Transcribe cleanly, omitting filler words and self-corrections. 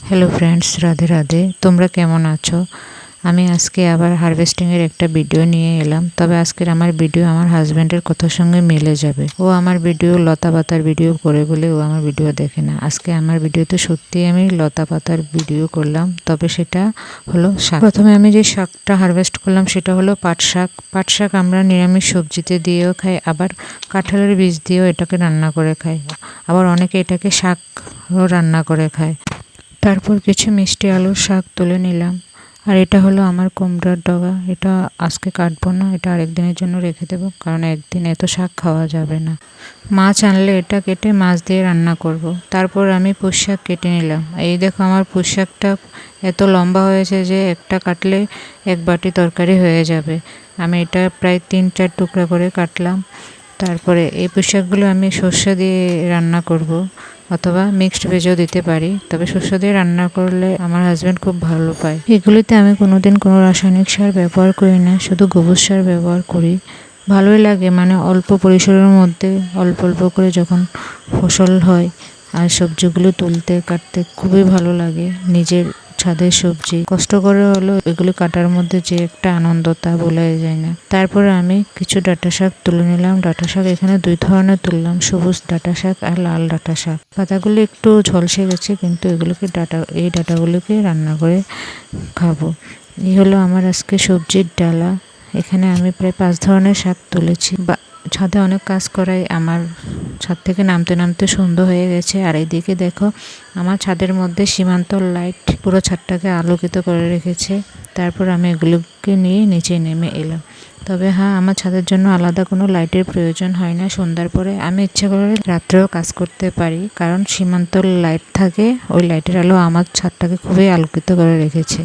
Hello friends, Radhe Radhe. তোমরা কেমন আছো? আমি আজকে আবার হারভেস্টিংয়ের একটা ভিডিও নিয়ে এলাম। তবে আজকের আমার ভিডিও আমার হাজব্যান্ডের কথার সঙ্গে মিলে যাবে। ও আমার ভিডিও লতা পাতার ভিডিও করে বলে ও আমার ভিডিও দেখে না। আজকে আমার ভিডিওতে সত্যিই আমি লতা পাতার ভিডিও করলাম, তবে সেটা হলো শাক। প্রথমে আমি যে শাকটা হারভেস্ট করলাম সেটা হলো পাট শাক। পাট শাক আমরা নিরামিষ সবজিতে দিয়েও খাই, আবার কাঁঠালের বীজ দিয়েও এটাকে রান্না করে খাই, আবার অনেকে এটাকে শাকও রান্না করে খায়। তারপর কিছু মিষ্টি আলুর শাক তুলে নিলাম। আর এটা হলো আমার কুমড়ার ডগা। এটা আজকে কাটবো না, এটা আরেকদিনের জন্য রেখে দেবো, কারণ একদিন এত শাক খাওয়া যাবে না। মাছ আনলে এটা কেটে মাছ দিয়ে রান্না করব। তারপর আমি পুঁই শাক কেটে নিলাম। এই দেখো আমার পুঁই শাকটা এত লম্বা হয়েছে যে একটা কাটলে এক বাটি তরকারি হয়ে যাবে। আমি এটা প্রায় 3-4 টুকরা করে কাটলাম। তারপরে এই পুঁই শাকগুলো আমি সর্ষে দিয়ে রান্না করব, অথবা মিক্সড ভেজও দিতে পারি। তবে সর্ষে দিয়ে রান্না করলে আমার হাজব্যান্ড খুব ভালো পায়। এগুলিতে আমি কোনোদিন কোনো রাসায়নিক সার ব্যবহার করি না, শুধু গোবর সার ব্যবহার করি। ভালোই লাগে, মানে অল্প পরিসরের মধ্যে অল্প অল্প করে যখন ফসল হয় আর সবজিগুলো তুলতে কাটতে খুবই ভালো লাগে। নিজের ছাদের সবজি কষ্ট করে হলো এগুলি কাটার মধ্যে যে একটা আনন্দ, তা বলা যায় না। তারপরে আমি কিছু ডাঁটা শাক তুলে নিলাম। ডাঁটা শাক এখানে 2 ধরনের তুললাম, সবুজ ডাঁটা শাক আর লাল ডাঁটা শাক। পাতাগুলো একটু ঝলসে গেছে, কিন্তু এগুলোকে এই ডাঁটাগুলোকে রান্না করে খাবো। এই হলো আমার আজকে সবজির ডালা। এখানে আমি প্রায় 5 ধরনের শাক তুলেছি। ছাদে অনেক কাজ করাই আমার ছাদ থেকে নামতে নামতে সন্ধ্যা হয়ে গেছে। আর এইদিকে দেখো আমার ছাদের মধ্যে সীমান্তর লাইট পুরো ছাদটাকে আলোকিত করে রেখেছে। তারপর আমি এগুলোকে নিয়ে নিচে নেমে এলাম। তবে হ্যাঁ, আমার ছাদের জন্য আলাদা কোনো লাইটের প্রয়োজন হয় না। সন্ধ্যার পরে আমি ইচ্ছে করে রাত্রেও কাজ করতে পারি, কারণ সীমান্তর লাইট থাকে। ওই লাইটের আলো আমার ছাদটাকে খুবই আলোকিত করে রেখেছে।